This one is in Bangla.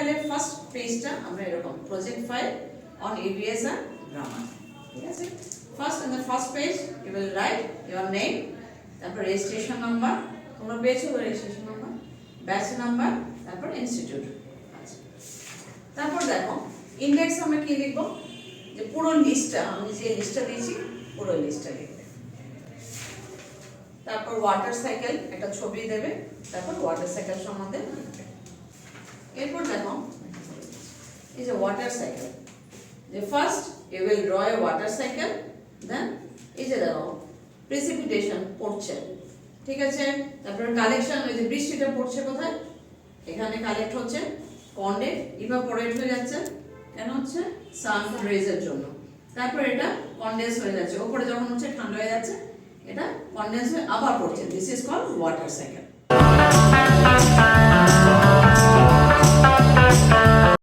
ফাইলের ফার্স্ট পেজটা আমরা এরকম প্রজেক্ট ফাইল অন EVS আর গ্রামার, ঠিক আছে। First in the first page you will write your name, তারপর রেজিস্ট্রেশন নাম্বার, তোমরা পেয়েছো রেজিস্ট্রেশন নাম্বার, ব্যাচ নাম্বার, তারপর ইনস্টিটিউট। আচ্ছা, তারপর দেখো ইন্ডেক্স আমরা কি লিখবো, যে পুরো লিস্টটা, আমি যে লিস্টটা দিয়েছি পুরো লিস্টটা লিখবে। তারপর ওয়াটার সাইকেল একটা ছবি দেবে, তারপর ওয়াটার সাইকেল সম্বন্ধে লিখবে। এরপর দেখো এই যে ওয়াটার সাইকেল, যে first you will draw a water cycle, then এই যে দেখো প্রেসিপিটেশন পড়ছে, ঠিক আছে। তারপরে কালেকশন, ওই যে বৃষ্টিটা পড়ছে কোথায়, এখানে কালেক্ট হচ্ছে, কন্ডে ইভাপোরেট হয়ে যাচ্ছে, কেন হচ্ছে সান রেজের জন্য। তারপর এটা কন্ডেন্স হয়ে যাচ্ছে, উপরে যখন হচ্ছে ঠান্ডা হয়ে যাচ্ছে, এটা কন্ডেন্স হয়ে আবার পড়ছে, this is called water cycle.